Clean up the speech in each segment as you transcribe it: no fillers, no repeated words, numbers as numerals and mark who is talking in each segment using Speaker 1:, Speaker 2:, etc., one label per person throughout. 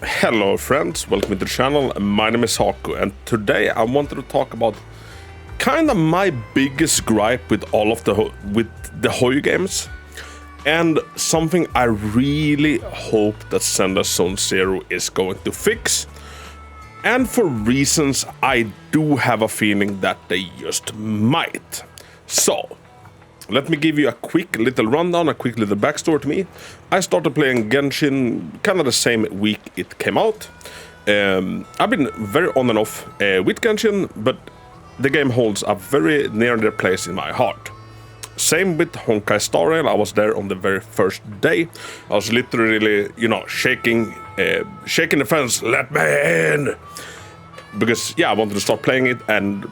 Speaker 1: Hello friends, welcome to the channel. My name is Hako, and today I wanted to talk about kind of my biggest gripe with all of the Hoyo games, and something I really hope that Zenless Zone Zero is going to fix, and for reasons I do have a feeling that they just might. So let me give you a quick little rundown, a quick little backstory to me. I started playing Genshin kind of the same week it came out. I've been very on and off with Genshin, but the game holds a very near and dear place in my heart. Same with Honkai Star Rail. I was there on the very first day. I was literally, shaking the fence, let me in! Because, yeah, I wanted to start playing it, and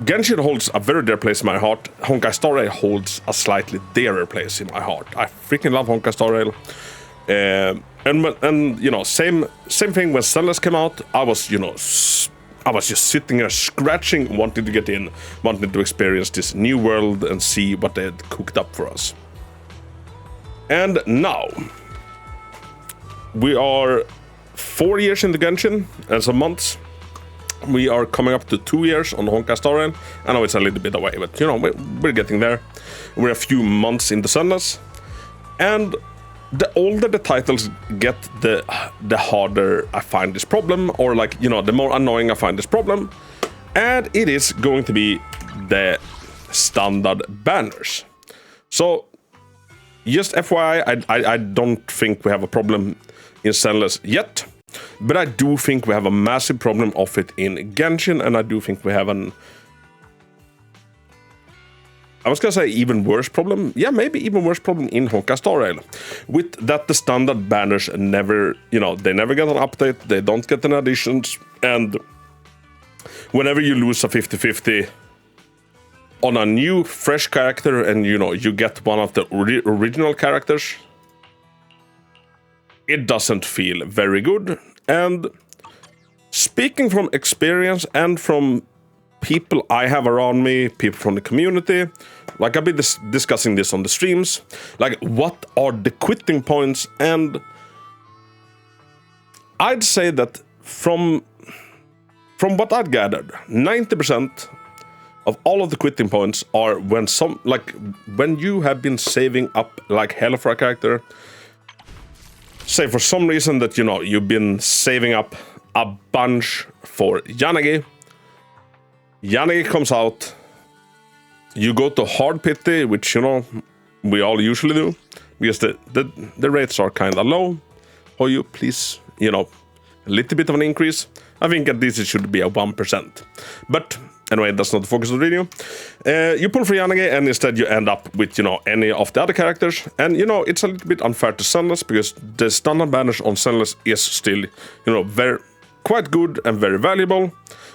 Speaker 1: Genshin holds a very dear place in my heart. Honkai Star Rail holds a slightly dearer place in my heart. I freaking love Honkai Star Rail. And same thing when Zenless came out. I was just sitting here scratching, wanting to get in, wanting to experience this new world and see what they had cooked up for us. And now we are 4 years into Genshin and some months. We are coming up to 2 years on Honkai Star Rail. I know it's a little bit away, but we're getting there. We're a few months into Zenless, and the older the titles get, the harder I find this problem, or the more annoying I find this problem. And it is going to be the standard banners. So just FYI, I don't think we have a problem in Zenless yet. But I do think we have a massive problem of it in Genshin, and I do think we have I was gonna say even worse problem. Yeah, maybe even worse problem in Honkai Star Rail. With that, the standard banners never, they never get an update, they don't get any additions, and whenever you lose a 50-50 on a new, fresh character, and you get one of the original characters, it doesn't feel very good. And speaking from experience and from people I have around me, people from the community, I've been discussing this on the streams, what are the quitting points? And I'd say that from what I've gathered, 90% of all of the quitting points are when you have been saving up like hell for a character. Say for some reason that you've been saving up a bunch for Yanagi. Yanagi comes out. You go to hard pity, which we all usually do, because the rates are kind of low. Or you please, a little bit of an increase. I think at least it should be a 1%. But anyway, that's not the focus of the video. You pull for Yanagi, and instead you end up with, any of the other characters. And, it's a little bit unfair to Zenless, because the standard banners on Zenless is still, quite good and very valuable.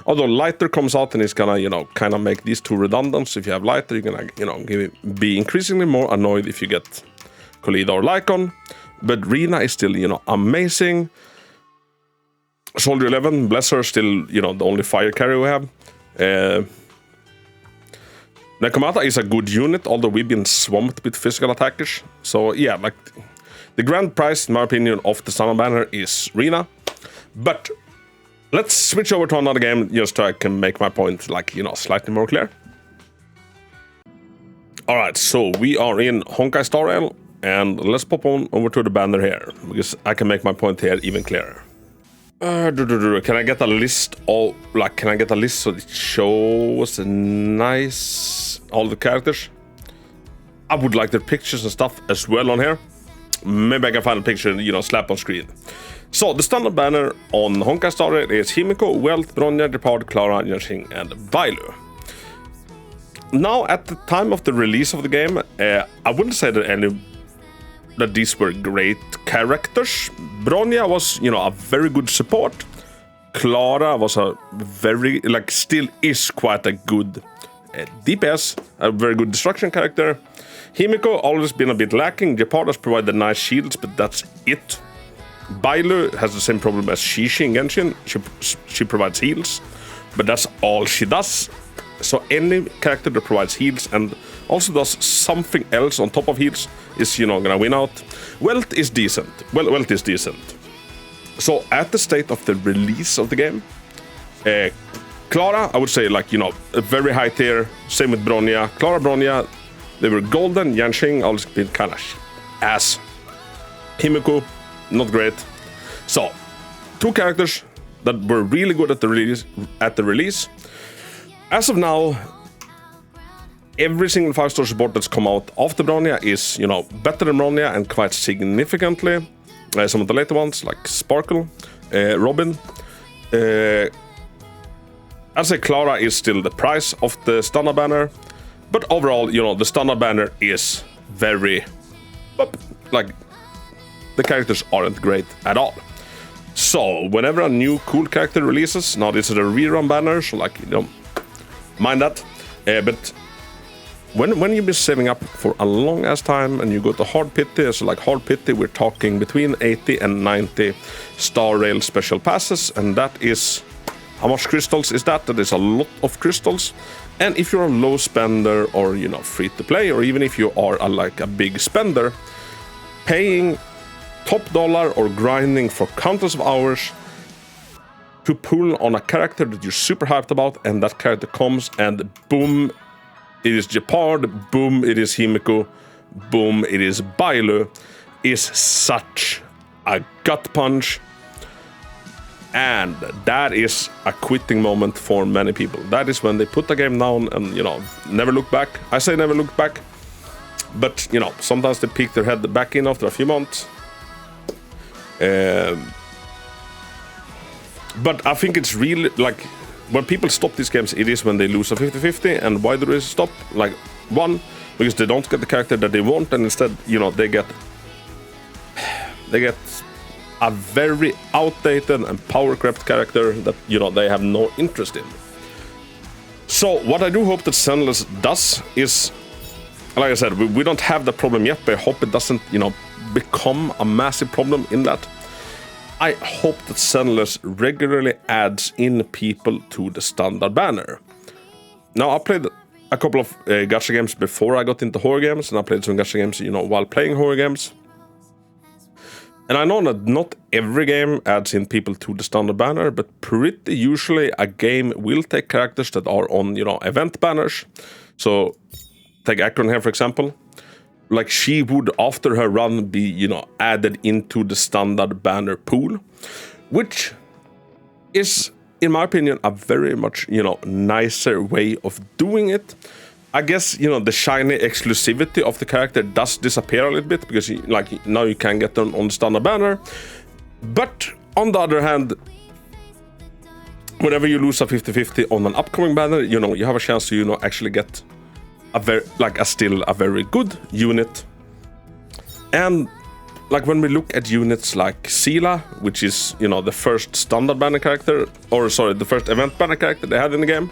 Speaker 1: Although Lighter comes out and is gonna, kind of make these two redundant. So if you have Lighter, you're gonna, be increasingly more annoyed if you get Khalid or Lycon. But Rina is still, amazing. Soldier 11, bless her, still, the only fire carrier we have. Nakamata is a good unit, although we've been swamped with physical attackers. So yeah, the grand prize, in my opinion, of the standard banner is Rina. But let's switch over to another game just so I can make my point slightly more clear. Alright, so we are in Honkai Star Rail, and let's pop on over to the banner here, because I can make my point here even clearer. Can I get a list so it shows all the characters? I would like the pictures and stuff as well on here. Maybe I can find a picture and slap on screen. So the standard banner on Honkai Star Rail is Himiko, Wealth, Bronya, Depart, Clara, Yanshing, and Bailu. Now, at the time of the release of the game, I wouldn't say that these were great characters. Bronya was, a very good support. Clara was a very, still is quite a good DPS, a very good destruction character. Himiko always been a bit lacking. Gepard has provided nice shields, but that's it. Bailu has the same problem as Shishi in Genshin. She provides heals, but that's all she does. So any character that provides heals and also does something else on top of heals is, gonna win out. Wealth is decent. Wealth is decent. So at the state of the release of the game, Clara, I would say, like, you know, a very high tier. Same with Bronya. Clara, Bronya, they were golden. Yanqing always been kind of ass. Himiko, not great. So, 2 characters that were really good at the release. As of now, every single 5-star support that's come out after Bronya is, you know, better than Bronya and quite significantly. Some of the later ones, like Sparkle, Robin. I'd say Clara is still the price of the standard banner, but overall, you know, the standard banner is very, like, the characters aren't great at all. So whenever a new cool character releases, now this is a rerun banner, so like, you know, mind that. But when you've been saving up for a long ass time and you go to hard pity, so like hard pity, we're talking between 80 and 90 Star Rail special passes, and that is, how much crystals is that? That is a lot of crystals. And if you're a low spender or, you know, free to play, or even if you are like a big spender, paying top dollar or grinding for countless of hours to pull on a character that you're super hyped about, and that character comes and boom, it is Gepard, boom, it is Himiko, boom, it is Bailu, is such a gut punch. And that is a quitting moment for many people. That is when they put the game down and, you know, never look back. I say never look back, but, you know, sometimes they peek their head back in after a few months. But I think it's really, like, when people stop these games, it is when they lose a 50-50. And why do they stop? Like, one, because they don't get the character that they want, and instead, you know, they get a very outdated and power-crept character that, you know, they have no interest in. So what I do hope that Zenless does is, like I said, we don't have the problem yet, but I hope it doesn't, you know, become a massive problem in that. I hope that Zenless regularly adds in people to the standard banner. Now, I played a couple of gacha games before I got into horror games, and I played some gacha games, you know, while playing horror games. And I know that not every game adds in people to the standard banner, but pretty usually a game will take characters that are on, you know, event banners. So, take Akron here, for example. Like, she would, after her run, be, you know, added into the standard banner pool, which is, in my opinion, a very much, you know, nicer way of doing it. I guess, you know, the shiny exclusivity of the character does disappear a little bit, because, like, now you can get them on the standard banner. But, on the other hand, whenever you lose a 50-50 on an upcoming banner, you know, you have a chance to, you know, actually get still a very good unit. And, like, when we look at units like Sela, which is, you know, the first standard banner character, or sorry, the first event banner character they had in the game,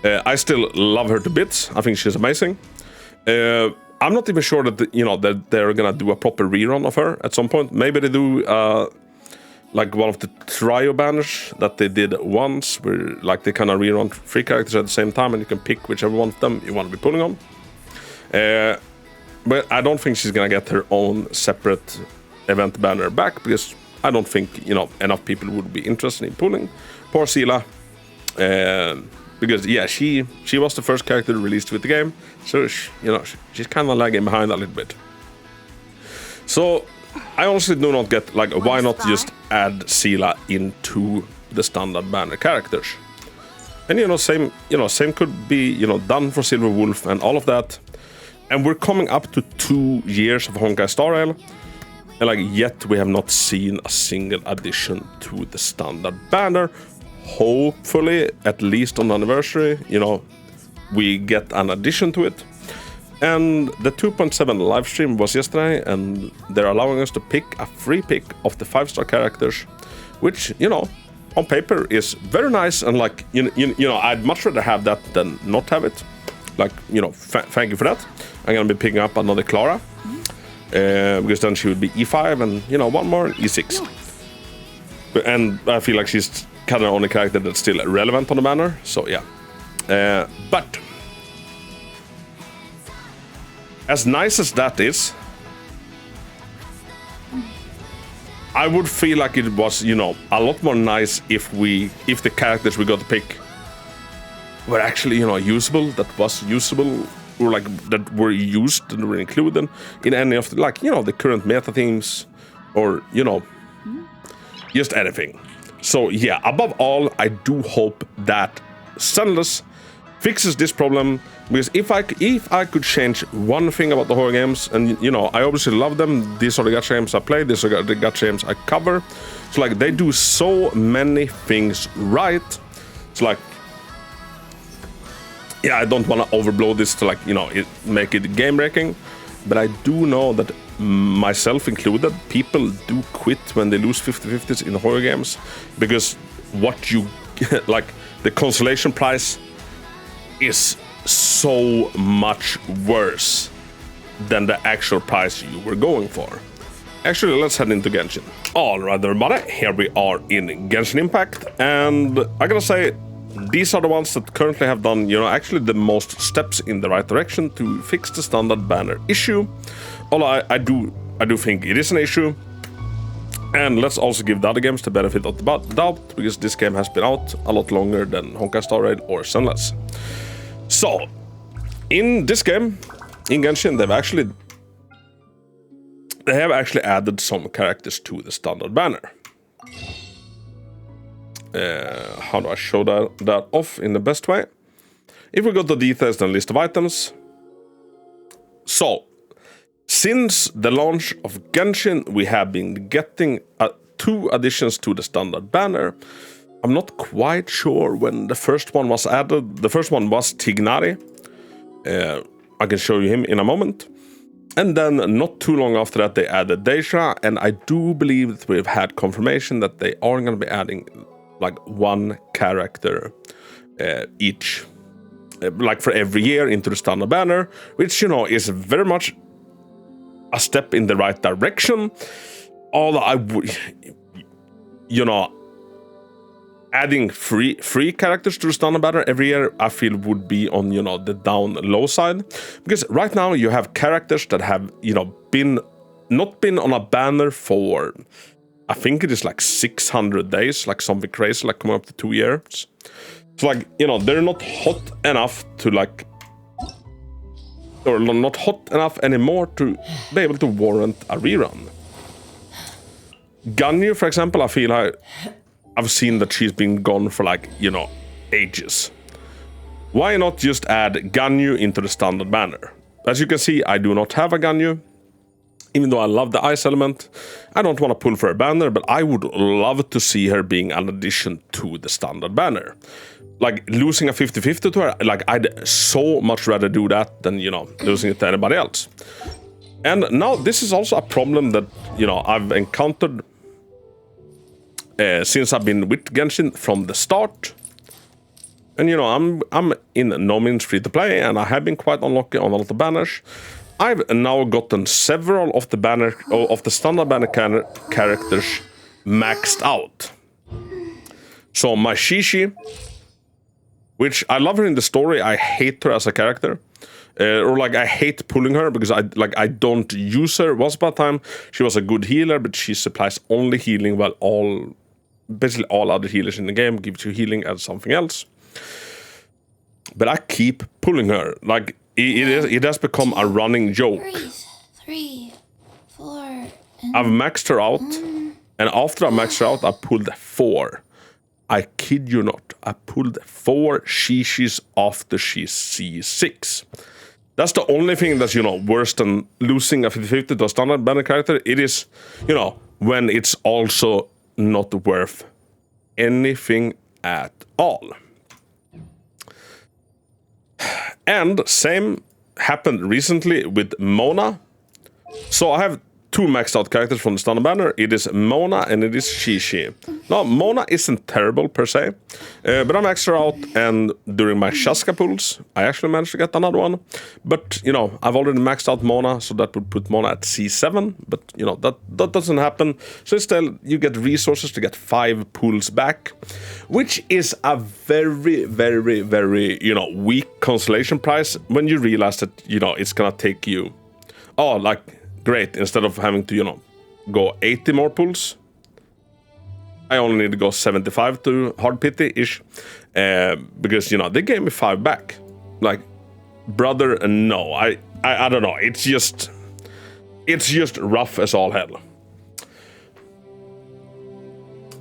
Speaker 1: I still love her to bits. I think she's amazing. I'm not even sure that, you know, that they're gonna do a proper rerun of her at some point. Maybe they do, like, one of the trio banners that they did once, where, like, they kind of rerun 3 characters at the same time, and you can pick whichever one of them you want to be pulling on. But I don't think she's gonna get her own separate event banner back, because I don't think, you know, enough people would be interested in pulling poor Sela. Because, yeah, she was the first character released with the game, so, you know, she's kind of lagging behind a little bit. So, I honestly do not get, like, why not just add Sela into the standard banner characters? And, you know, same could be, you know, done for Silver Wolf and all of that. And we're coming up to 2 years of Honkai Star Rail, and, like, yet we have not seen a single addition to the standard banner. Hopefully, at least on the anniversary, you know, we get an addition to it. And the 2.7 live stream was yesterday, and they're allowing us to pick a free pick of the 5-star characters, which, you know, on paper is very nice. And, like, you know, I'd much rather have that than not have it. Like, you know, thank you for that. I'm gonna be picking up another Clara, because then she would be E5, and, you know, one more E6. And I feel like she's kind of the only character that's still relevant on the banner, so yeah. But as nice as that is, I would feel like it was, you know, a lot more nice if the characters we got to pick were actually, you know, usable, or like that were used and were included in any of the, like, you know, the current meta themes, or, you know, just anything. So yeah, above all, I do hope that Zenless fixes this problem, because if I could change one thing about the horror games, and you know, I obviously love them, these are the gacha games I play, these are the gacha games I cover, so like they do so many things right. It's like, yeah, I don't want to overblow this to, like, you know, make it game wrecking, but I do know that, myself included, people do quit when they lose 50/50s in horror games, because what you like, the consolation prize is so much worse than the actual price you were going for. Actually, let's head into Genshin. Alright everybody, here we are in Genshin Impact, and I gotta say, these are the ones that currently have done, you know, actually the most steps in the right direction to fix the standard banner issue. Although I do think it is an issue. And let's also give the other games the benefit of the doubt, because this game has been out a lot longer than Honkai Star Rail or Zenless. So, in this game, in Genshin, they have actually added some characters to the standard banner. How do I show that off in the best way? If we go to details and list of items. So, since the launch of Genshin, we have been getting 2 additions to the standard banner. I'm not quite sure when the first one was added. The first one was Tignari. I can show you him in a moment. And then not too long after that, they added Deja, and I do believe that we've had confirmation that they are going to be adding like 1 character each, like for every year into the standard banner, which, you know, is very much a step in the right direction. Although I would, you know, adding free characters to the standard banner every year, I feel would be on, you know, the down low side, because right now you have characters that have, you know, not been on a banner for, I think it is like 600 days, like something crazy, like coming up to 2 years. So like, you know, they're not hot enough to like, or not hot enough anymore to be able to warrant a rerun. Ganyu, for example, I feel I've seen that she's been gone for like, you know, ages. Why not just add Ganyu into the standard banner? As you can see, I do not have a Ganyu. Even though I love the ice element, I don't want to pull for a banner, but I would love to see her being an addition to the standard banner. Like, losing a 50/50 to her, like, I'd so much rather do that than, you know, losing it to anybody else. And now this is also a problem that, you know, I've encountered since I've been with Genshin from the start. And, you know, I'm in no means free to play, and I have been quite unlucky on a lot of banners. I've now gotten several of the standard banner characters maxed out. So my Shishi, which I love her in the story, I hate her as a character. Or like, I hate pulling her because I don't use her. Once upon a time, she was a good healer, but she supplies only healing, while basically all other healers in the game gives you healing as something else. But I keep pulling her. Like, it has become a running joke.
Speaker 2: 3, 4.
Speaker 1: I've maxed her out, and after I maxed her out, I pulled 4. I kid you not, I pulled 4 Shishis after she's C6. That's the only thing that's, you know, worse than losing a 50/50 to a standard banner character. It is, you know, when it's also not worth anything at all. And same happened recently with Mona. So I have 2 maxed out characters from the standard banner. It is Mona and it is Shishi. Now, Mona isn't terrible per se, but I maxed her out, and during my Shaska pulls, I actually managed to get another one. But, you know, I've already maxed out Mona, so that would put Mona at C7, but, you know, that doesn't happen. So instead, you get resources to get 5 pulls back, which is a very, very, very, you know, weak consolation price when you realize that, you know, it's gonna take you, oh, like, great, instead of having to, you know, go 80 more pulls, I only need to go 75 to hard pity-ish. Because, you know, they gave me 5 back. Like, brother, no. I don't know. It's just rough as all hell.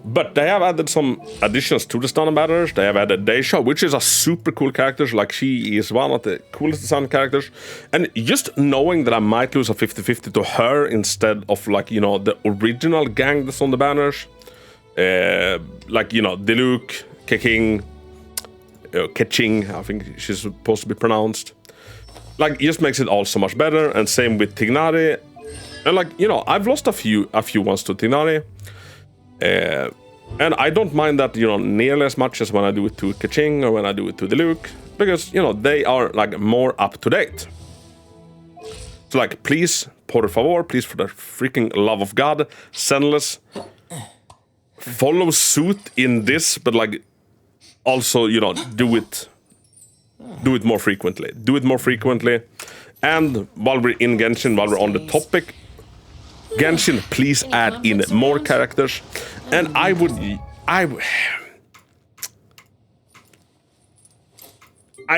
Speaker 1: But they have added some additions to the standard banners. They have added Deisha, which is a super cool character. Like, she is one of the coolest design characters. And just knowing that I might lose a 50-50 to her instead of, like, you know, the original gang that's on the banners. Like, you know, Diluc, Keking, Keching, I think she's supposed to be pronounced. Like, it just makes it all so much better. And same with Tignari. And, like, you know, I've lost a few ones to Tignari. And I don't mind that, you know, nearly as much as when I do it to Kaching or when I do it to Diluc, because, you know, they are, like, more up to date. So, like, please, por favor, please, for the freaking love of God, Zenless, follow suit in this, but, like, also, you know, do it more frequently. Do it more frequently. And while we're in Genshin, while we're on the topic, Genshin, please add in more characters. And I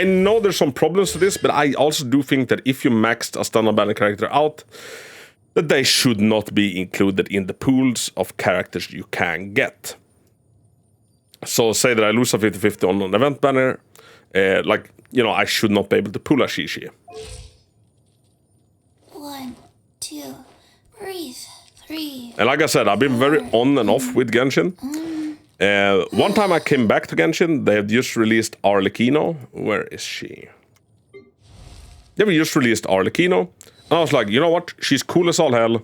Speaker 1: know there's some problems to this, but I also do think that if you maxed a standard banner character out, that they should not be included in the pools of characters you can get. So say that I lose a 50-50 on an event banner, like, you know, I should not be able to pull a Shishi.
Speaker 2: 1, 2, breathe. 3.
Speaker 1: And like I said, I've been very on and off with Genshin. One time I came back to Genshin, they have just released Arlecchino. Where is she? They have just released Arlecchino. And I was like, you know what? She's cool as all hell.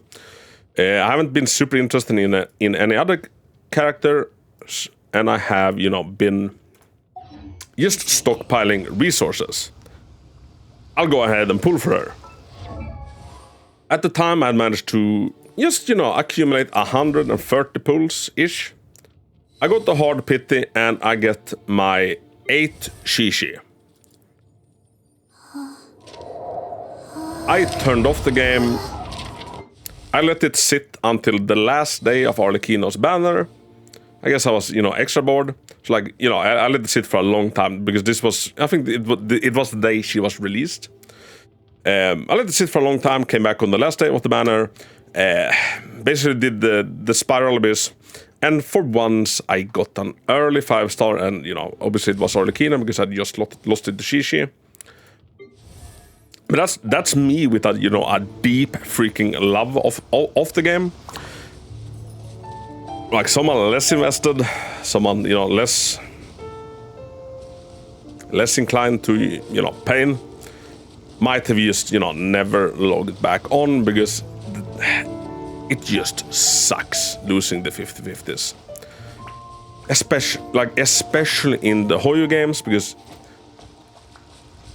Speaker 1: I haven't been super interested in any other characters. And I have, you know, been just stockpiling resources. I'll go ahead and pull for her. At the time, I had managed to just, you know, accumulate 130 pulls-ish. I got the hard pity, and I get my 8 Shishi. I turned off the game. I let it sit until the last day of Arlecchino's banner. I guess I was, you know, extra bored. So, like, you know, I let it sit for a long time because this was, I think it was the day she was released. I let it sit for a long time, came back on the last day of the banner, basically did the Spiral Abyss, and for once I got an early 5-star, and, you know, obviously it was Arlecchino because I just lost it to Shishi. But that's me with a, you know, a deep freaking love of the game. Like, someone less invested, someone, you know, less inclined to, you know, pain, might have just, you know, never logged back on because it just sucks losing the 50-50s. Especially in the Hoyo games, because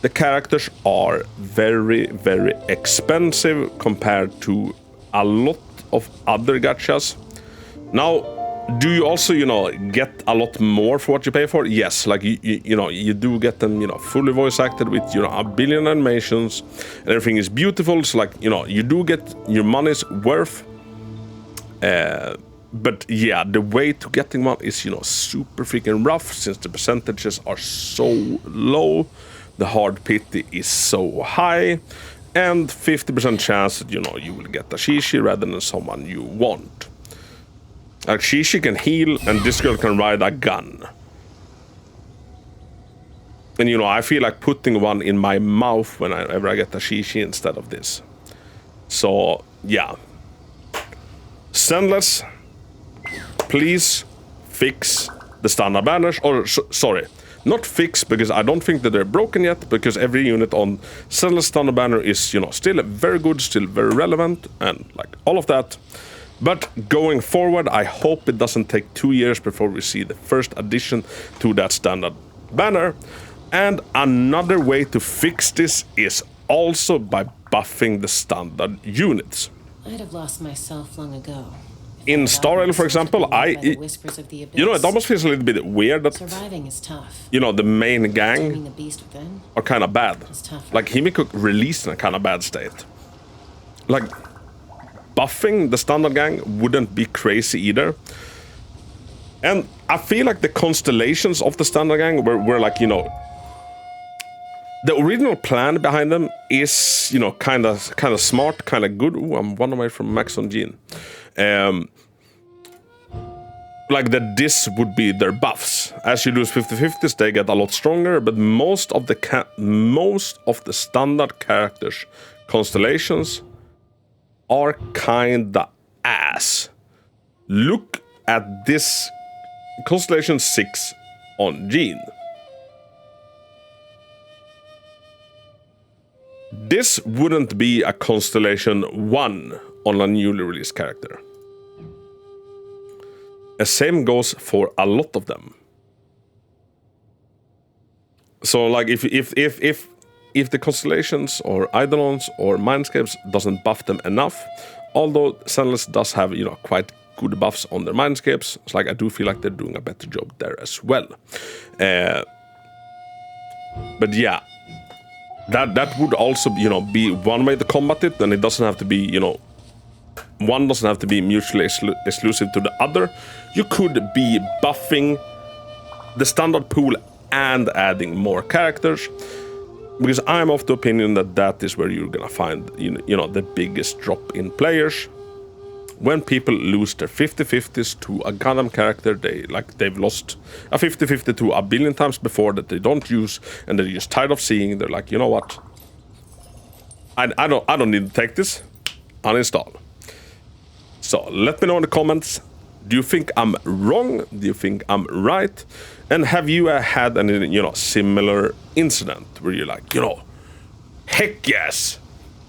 Speaker 1: the characters are very, very expensive compared to a lot of other gachas. Now, do you also, you know, get a lot more for what you pay for? Yes, like, you know, you do get them, you know, fully voice acted with, you know, a billion animations, and everything is beautiful, so, like, you know, you do get your money's worth. But yeah, the way to getting one is, you know, super freaking rough, since the percentages are so low, the hard pity is so high, and 50% chance that, you know, you will get a Shishi rather than someone you want. Like, Shishi can heal, and this girl can ride a gun. And, you know, I feel like putting one in my mouth whenever I get a Shishi instead of this. So, yeah. Zenless, please fix the standard banners. Or, sorry, not fix, because I don't think that they're broken yet, because every unit on Zenless standard banner is, you know, still very good, still very relevant, and, like, all of that. But going forward, I hope it doesn't take 2 years before we see the first addition to that standard banner. And another way to fix this is also by buffing the standard units.
Speaker 3: I'd have lost myself long ago.
Speaker 1: In Star Rail, for example, you know, it almost feels a little bit weird that,
Speaker 3: surviving is tough.
Speaker 1: You know, the main gang
Speaker 3: Taming the beast within
Speaker 1: are kind of bad.
Speaker 3: is tougher.
Speaker 1: Like, Himiko released in a kind of bad state. Like, buffing the standard gang wouldn't be crazy either. And I feel like the constellations of the standard gang were like, you know, the original plan behind them is, you know, kind of smart, kind of good. Ooh, I'm one away from max on Gene. Like that this would be their buffs. As you lose 50/50s, they get a lot stronger, but most of the standard characters constellations are kinda ass. Look at this constellation 6 on Gene. This wouldn't be a constellation 1 on a newly released character. The same goes for a lot of them. So like if the constellations or eidolons or mindscapes doesn't buff them enough, although Zenless does have, you know, quite good buffs on their mindscapes, it's like I do feel like they're doing a better job there as well. But yeah, that would also, you know, be one way to combat it, and it doesn't have to be, you know, one doesn't have to be mutually exclusive to the other. You could be buffing the standard pool and adding more characters, because I'm of the opinion that that is where you're gonna find, you know, the biggest drop in players. When people lose their 50/50s to a Gundam character, they've lost a 50/50 to a billion times before that they don't use, and they're just tired of seeing. They're like, you know what? I don't need to take this. Uninstall. So let me know in the comments. Do you think I'm wrong? Do you think I'm right? And have you had any, you know, similar incident where you're like, you know, heck yes,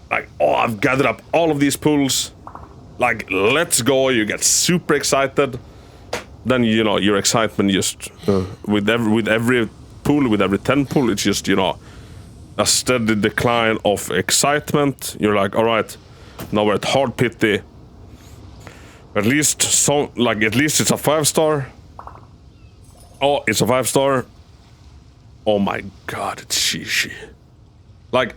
Speaker 1: like, oh, I've gathered up all of these pools, like, let's go. You get super excited. Then, you know, your excitement just with every pool, with every 10 pool, it's just, you know, a steady decline of excitement. You're like, all right, now we're at hard pity. At least it's a 5-star. Oh, it's a 5-star. Oh my god, it's shishi. Like,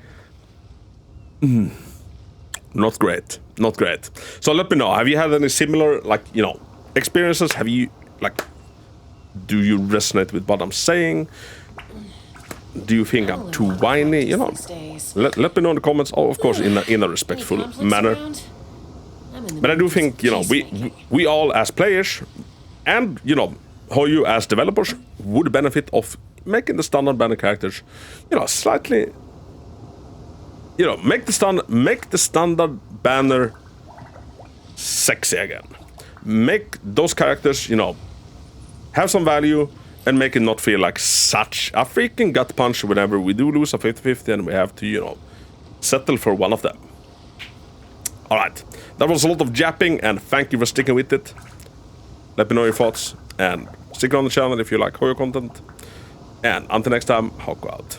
Speaker 1: not great. Not great. So let me know, have you had any similar, like, you know, experiences? Have you, like, do you resonate with what I'm saying? Do you think I'm too whiny? You know, let me know in the comments. Oh, of course, in a respectful manner. But I do think, you know, we all as players and, you know, Hoyo as developers would benefit of making the standard banner characters, you know, slightly, you know, make the standard banner sexy again. Make those characters, you know, have some value, and make it not feel like such a freaking gut punch whenever we do lose a 50/50 and we have to, you know, settle for one of them. Alright, that was a lot of japping, and thank you for sticking with it. Let me know your thoughts, and stick around the channel if you like Hoyo content. And until next time, Hako out.